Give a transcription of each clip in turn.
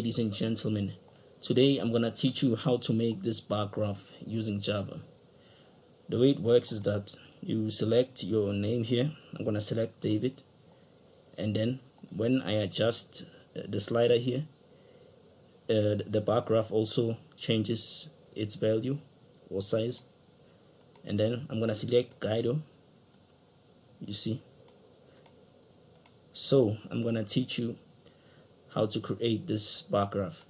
ladies and gentlemen. Today I'm gonna teach you how to make this bar graph using Java. The way it works is that you select your name here. I'm gonna select David, and then when I adjust the slider here, the bar graph also changes its value or size. And then I'm gonna select Guido. You see. So I'm gonna teach you how to create this bar graph.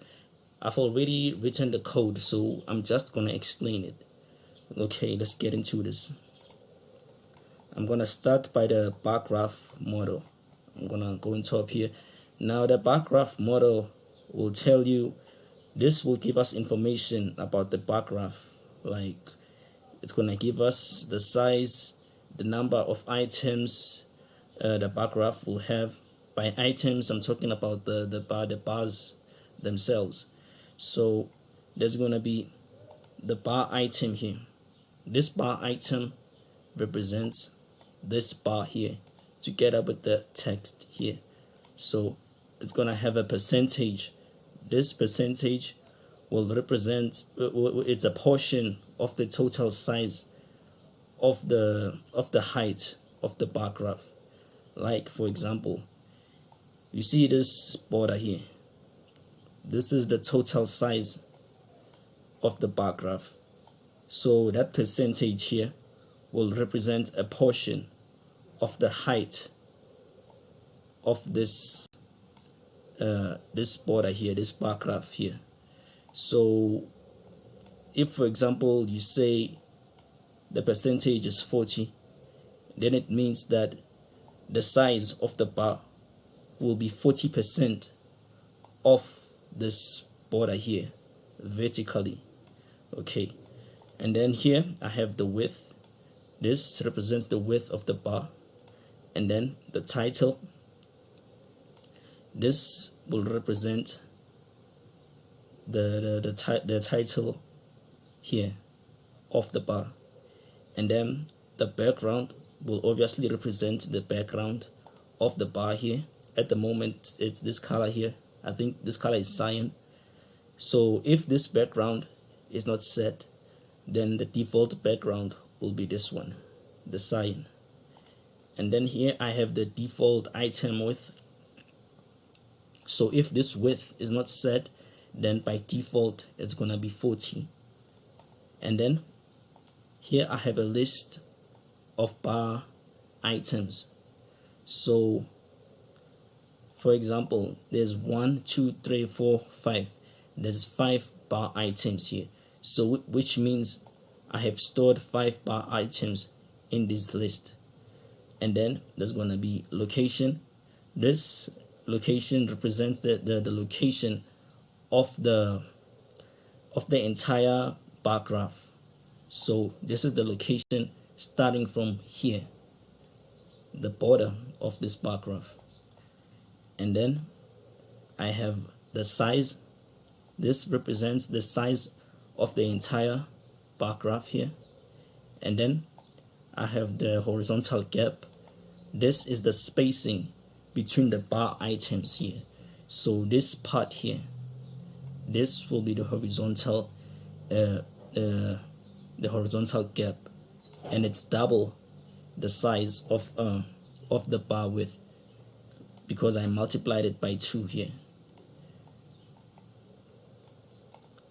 I've already written the code, so I'm just gonna explain it. Okay, let's get into this. I'm gonna start by the bar graph model. I'm gonna go on top here. Now the bar graph model will tell you, this will give us information about the bar graph. Like, it's gonna give us the size, the number of items the bar graph will have. By items, I'm talking about the bars themselves. So there's gonna be the bar item here. This bar item represents this bar here together with the text here. So it's gonna have a percentage. This percentage will represent it's a portion of the total size of the height of the bar graph. Like, for example, you see this border here. This is the total size of the bar graph. So that percentage here will represent a portion of the height of this this border here, this bar graph here. So if, for example, you say the percentage is 40, then it means that the size of the bar will be 40% of this border here vertically. Okay, and then here I have the width. This represents the width of the bar. And then the title, this will represent the title here of the bar. And then the background will obviously represent the background of the bar here. At the moment it's this color here. I think this color is cyan. So if this background is not set, then the default background will be this one, the cyan. And then here I have the default item width. So if this width is not set, then by default it's gonna be 40. And then here I have a list of bar items. So for example, there's 1, 2, 3, 4, 5. There's 5 bar items here. So which means I have stored 5 bar items in this list. And then there's going to be location. This location represents the location of the entire bar graph. So this is the location starting from here, the border of this bar graph. And then I have the size. This represents the size of the entire bar graph here. And then I have the horizontal gap. This is the spacing between the bar items here. So this part here, this will be the horizontal gap, and it's double the size of the bar width because I multiplied it by 2 here.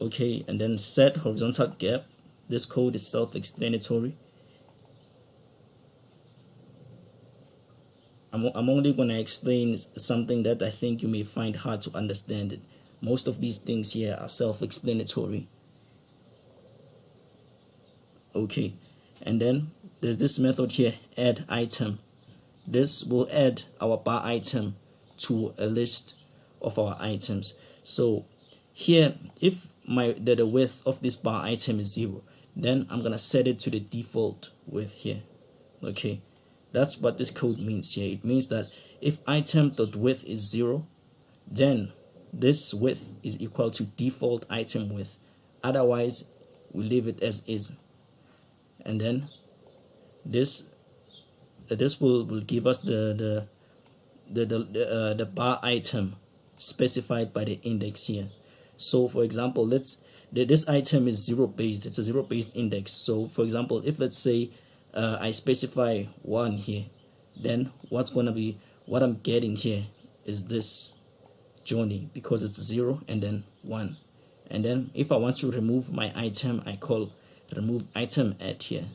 Okay, and then set horizontal gap. This code is self-explanatory. I'm only going to explain something that I think you may find hard to understand it. Most of these things here are self-explanatory. Okay, and then there's this method here, add item. This will add our bar item to a list of our items. So here, if the width of this bar item is 0, then I'm gonna set it to the default width here. Okay, that's what this code means here. It means that if item.width is 0, then this width is equal to default item width. Otherwise, we leave it as is. And then this will give us the bar item specified by the index here. So for example, this item is zero based. It's a zero based index. So for example, if let's say I specify 1 here, then what I'm getting here is this journey, because it's 0 and then 1. And then if I want to remove my item, I call remove item at here.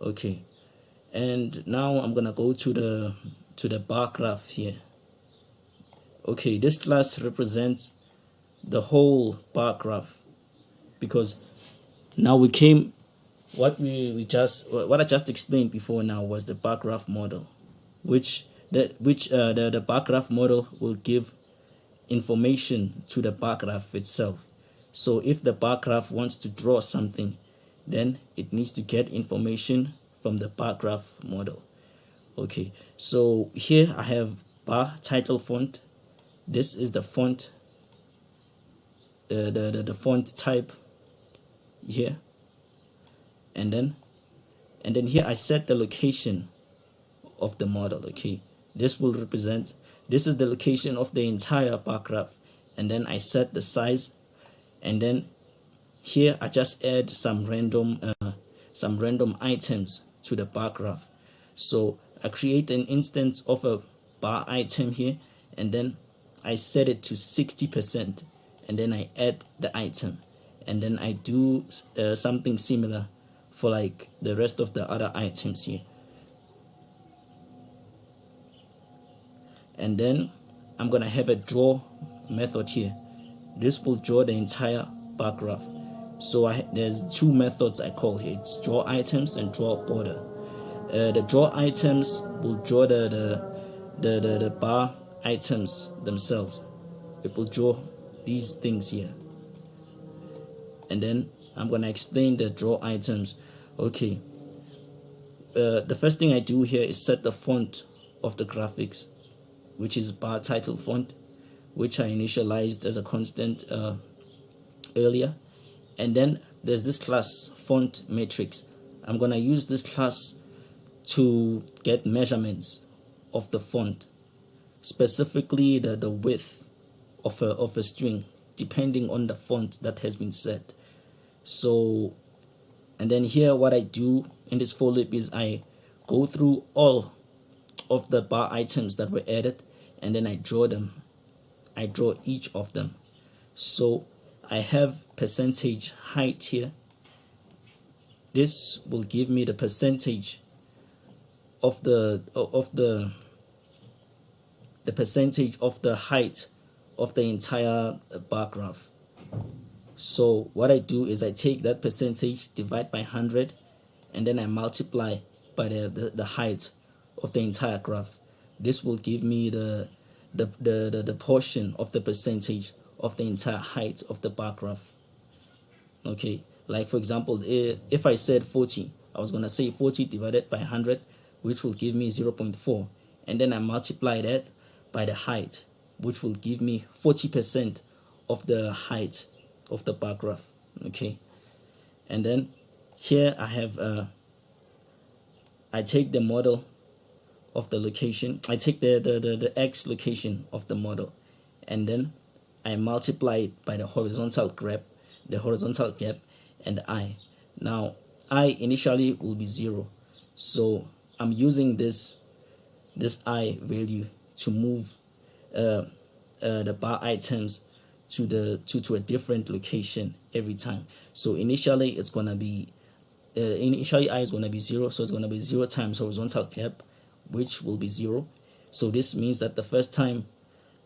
Okay, and now I'm gonna go to the bar graph here. Okay, this class represents the whole bar graph, because now we came what I just explained before now was the bar graph model, which the bar graph model will give information to the bar graph itself. So if the bar graph wants to draw something, then it needs to get information from the bar graph model. Okay, so here I have bar title font. This is the font, the font type here, and then here I set the location of the model. Okay, this will represent, this is the location of the entire bar graph, and then I set the size, and then here I just add some random items to the bar graph. So I create an instance of a bar item here, and then I set it to 60%, and then I add the item, and then I do something similar for like the rest of the other items here. And then I'm gonna have a draw method here. This will draw the entire bar graph. So there's two methods I call here. It's draw items and draw border. The draw items will draw the bar items themselves. It will draw these things here, and then I'm gonna explain the draw items. Okay, the first thing I do here is set the font of the graphics, which is bar title font, which I initialized as a constant earlier. And then there's this class font matrix. I'm gonna use this class to get measurements of the font, specifically the width of a string, depending on the font that has been set. So, and then here what I do in this for loop is I go through all of the bar items that were added, and then I draw them. I draw each of them. So I have percentage height here. This will give me the percentage of the percentage of the height of the entire bar graph. So what I do is I take that percentage, divide by 100, and then I multiply by the height of the entire graph. This will give me the portion of the percentage of the entire height of the bar graph. Okay, like for example, if I said 40, I was gonna say 40 divided by 100, which will give me 0.4, and then I multiply that by the height, which will give me 40% of the height of the bar graph. Okay, and then here I have I take the model of the location. I take the x location of the model, and then I multiply it by the horizontal gap, and I. Now I initially will be 0, so I'm using this I value to move the bar items to a different location every time. So initially it's gonna be initially I is gonna be 0, so it's gonna be 0 times horizontal gap, which will be 0. So this means that the first time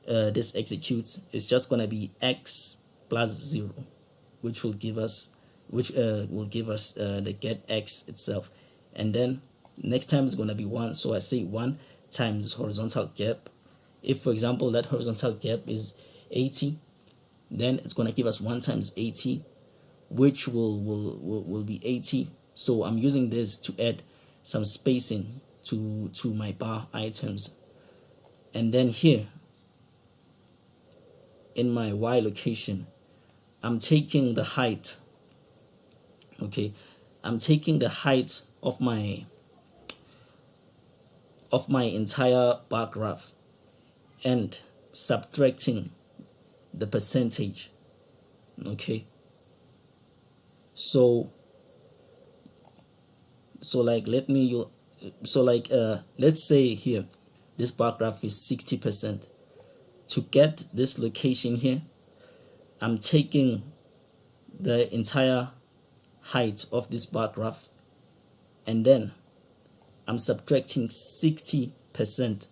this executes, it's just gonna be x plus 0, which will give us the get x itself. And then next time is gonna be 1, so I say 1 times horizontal gap. If for example that horizontal gap is 80, then it's gonna give us 1 times 80, which will be 80. So I'm using this to add some spacing to my bar items. And then here in my y location, I'm taking the height. Okay, I'm taking the height of my entire bar graph, and subtracting the percentage. Okay, so like let's say here this bar graph is 60%. To get this location here, I'm taking the entire height of this bar graph, and then I'm subtracting 60%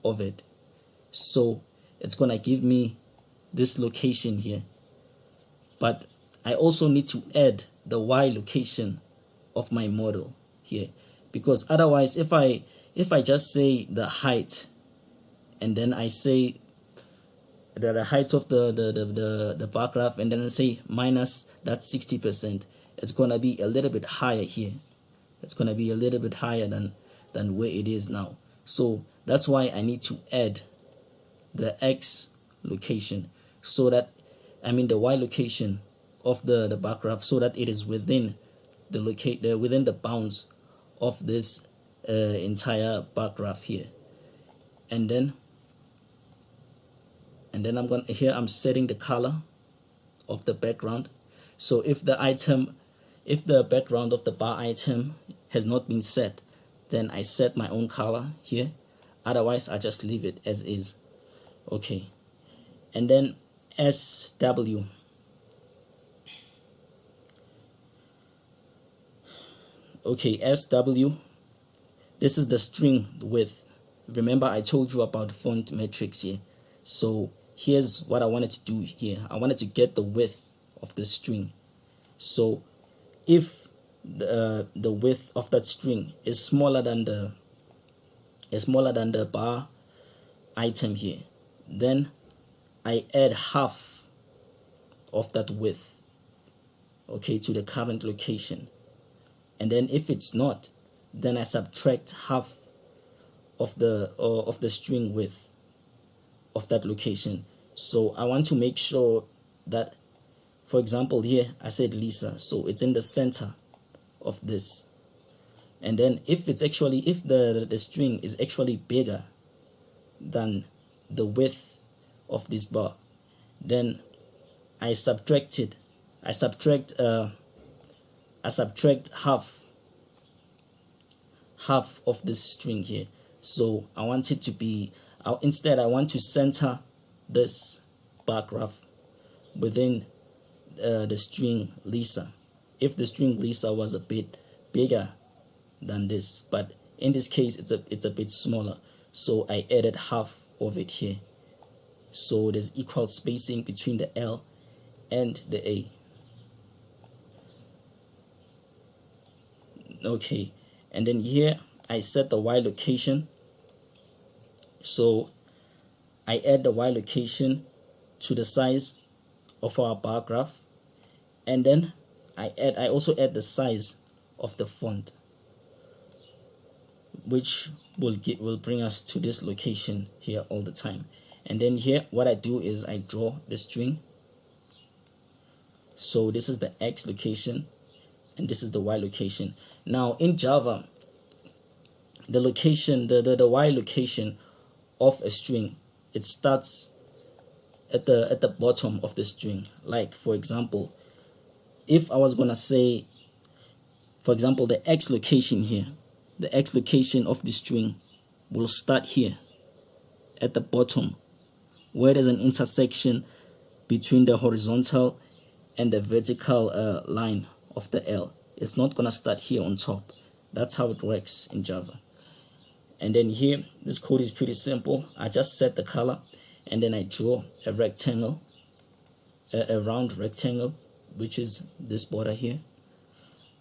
of it. So it's gonna give me this location here. But I also need to add the y location of my model here, because otherwise if I just say the height and then I say the height of the bar graph and then I say minus that 60%, it's gonna be a little bit higher here. It's gonna be a little bit higher than where it is now. So that's why I need to add the x location, so that the y location of the bar graph, so that it is within within the bounds of this entire bar graph here. And then I'm setting the color of the background. So if the background of the bar item has not been set, then I set my own color here. Otherwise I just leave it as is. Okay, and then SW. Okay, SW, this is the string width. Remember I told you about font metrics here. So here's what I wanted to do here. I wanted to get the width of the string. So if the width of that string is smaller than the bar item here, then I add half of that width, okay, to the current location. And then if it's not, then I subtract half of the string width of that location. So I want to make sure that, for example, here I said Lisa, so it's in the center of this. And then if the string is actually bigger than the width of this bar, then I subtract it. I subtract half of this string here. So I want it to be, instead I want to center this bar graph within the string Lisa. If the string Lisa was a bit bigger than this, but in this case it's a bit smaller, so I added half of it here, so there's equal spacing between the L and the A. Okay, and then here I set the Y location, so I add the Y location to the size of our bar graph, and then I also add the size of the font, which will bring us to this location here all the time. And then here what I do is I draw the string. So this is the X location and this is the Y location. Now in Java, the location, the Y location of a string, it starts at the bottom of the string. Like for example, if I was gonna say, for example, the X location here, the X location of the string will start here at the bottom, where there's an intersection between the horizontal and the vertical line of the L. It's not gonna start here on top. That's how it works in Java. And then here, this code is pretty simple. I just set the color and then I draw a rectangle, a round rectangle, which is this border here.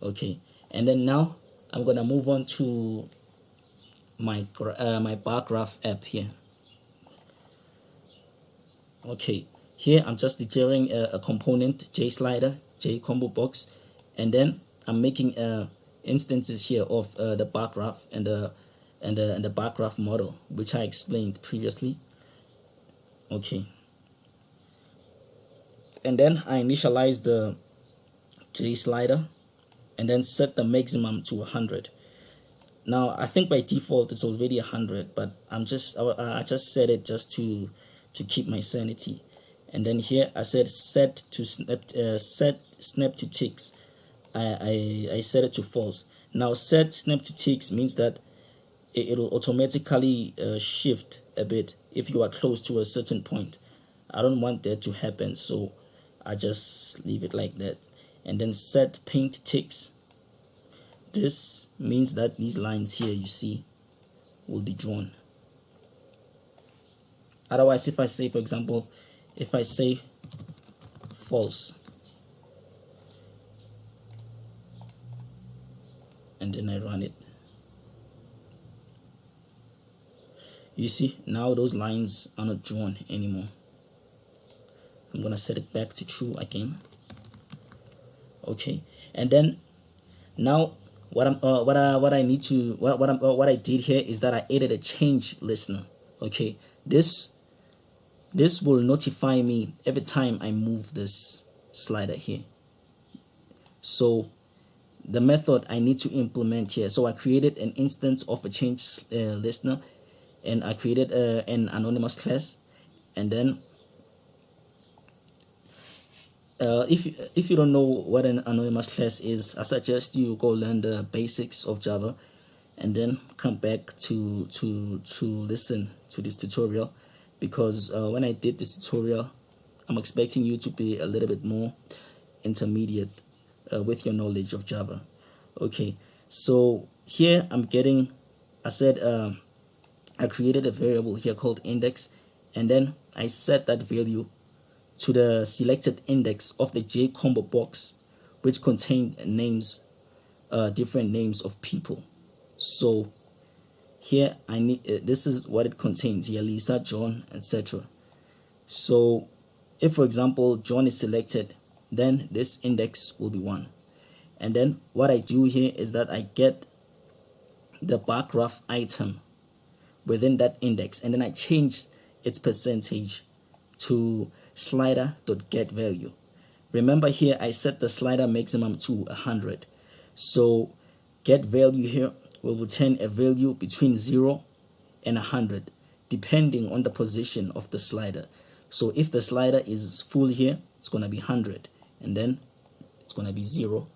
Okay, and then now I'm gonna move on to my bar graph app here. Okay, here I'm just declaring a component JSlider, JComboBox, and then I'm making instances here of the bar graph and the bar graph model, which I explained previously. Okay, and then I initialize the JSlider and then set the maximum to 100. Now I think by default it's already 100, but I just set it just to to keep my sanity. And then here I said set snap to ticks. I set it to false. Now set snap to ticks means that it'll automatically shift a bit if you are close to a certain point. I don't want that to happen, so I just leave it like that. And then set paint ticks. This means that these lines here you see will be drawn. Otherwise, if I say, for example, if I say false and then I run it, you see now those lines are not drawn anymore. I'm gonna set it back to true again. Okay, and then now what I did here is that I added a change listener. Okay, this will notify me every time I move this slider here. So the method I need to implement here. So I created an instance of a change listener, and I created an anonymous class, and then if you don't know what an anonymous class is, I suggest you go learn the basics of Java, and then come back to listen to this tutorial, because when I did this tutorial, I'm expecting you to be a little bit more intermediate with your knowledge of Java. Okay, so here I'm getting, I said I created a variable here called index, and then I set that value to the selected index of the J combo box, which contain names, different names of people. So here I need this is what it contains here: Lisa, John, etc. So if, for example, John is selected, then this index will be 1. And then what I do here is that I get the bar graph item within that index, and then I change its percentage to slider.getValue. Remember here I set the slider maximum to 100. So getValue here will return a value between 0 and 100 depending on the position of the slider. So if the slider is full here, it's going to be 100, and then it's going to be 0.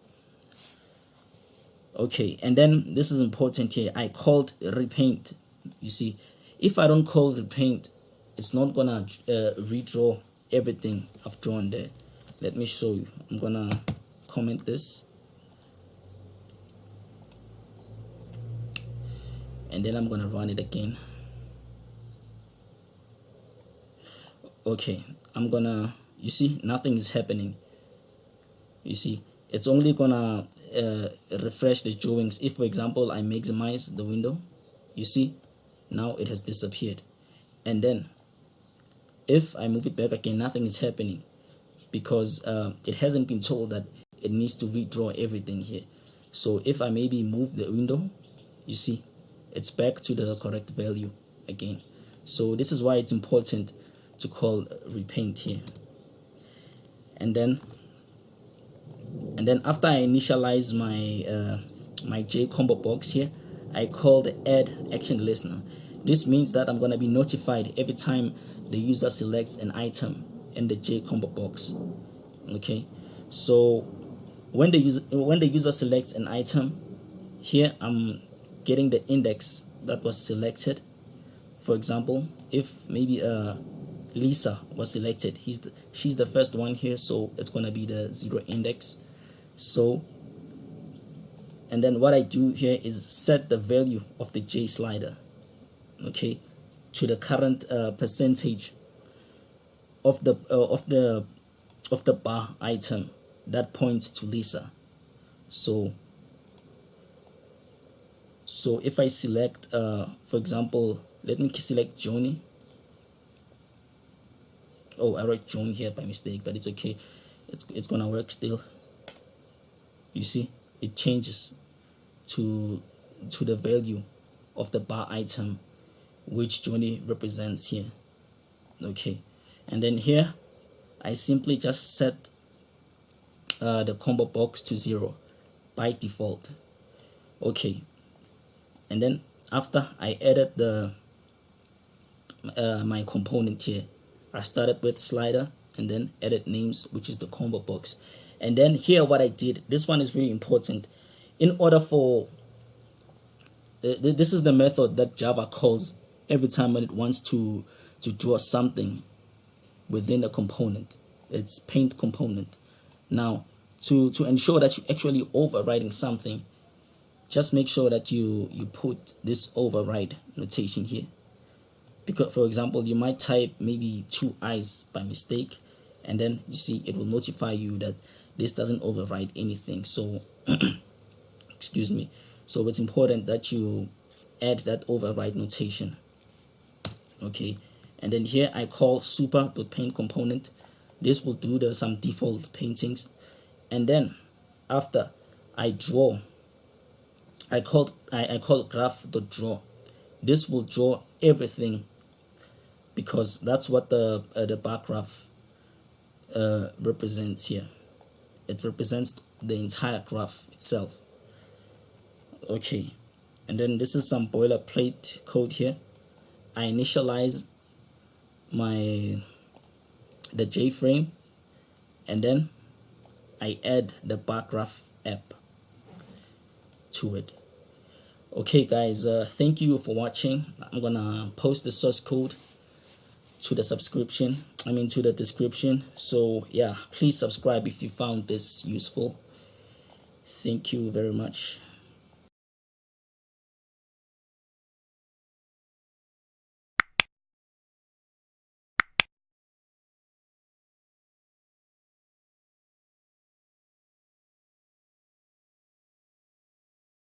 Okay, and then this is important here. I called repaint. You see, if I don't call repaint, it's not gonna redraw everything I've drawn there. Let me show you. I'm gonna comment this, and then I'm gonna run it again. Okay, I'm gonna, you see, nothing is happening. You see, it's only gonna refresh the drawings if, for example, I maximize the window. You see, now it has disappeared. And then if I move it back again, nothing is happening, because it hasn't been told that it needs to redraw everything here. So if I maybe move the window, you see, it's back to the correct value again. So this is why it's important to call repaint here. And then after I initialize my my J combo box here, I call the add action listener. This means that I'm going to be notified every time the user selects an item in the J combo box. Okay, so when the user selects an item, here I'm getting the index that was selected. For example, if maybe Lisa was selected, she's the first one here, so it's going to be the 0 index. So, and then what I do here is set the value of the J slider, okay, to the current percentage of the bar item that points to Lisa. So if I select for example, let me select Johnny. Oh, I wrote John here by mistake, but it's okay. It's gonna work still. You see, it changes to the value of the bar item which Johnny represents here. Okay, and then here I simply just set the combo box to 0 by default. Okay, and then after I added the my component here, I started with slider and then edit names, which is the combo box. And then here what I did, this one is really important. In order for this is the method that Java calls every time when it wants to draw something within a component. It's paint component. Now, to ensure that you're actually overriding something, just make sure that you put this override notation here. Because, for example, you might type maybe 2 eyes by mistake, and then you see it will notify you that this doesn't override anything. So excuse me. So it's important that you add that override notation. Okay, and then here I call super.paint component. This will do some default paintings, and then after I draw, I call graph.draw. This will draw everything, because that's what the bar graph represents here. It represents the entire graph itself. Okay, and then this is some boilerplate code here. I initialize the JFrame, and then I add the bar graph app to it. Okay guys, thank you for watching. I'm gonna post the source code to the to the description. So yeah, please subscribe if you found this useful. Thank you very much.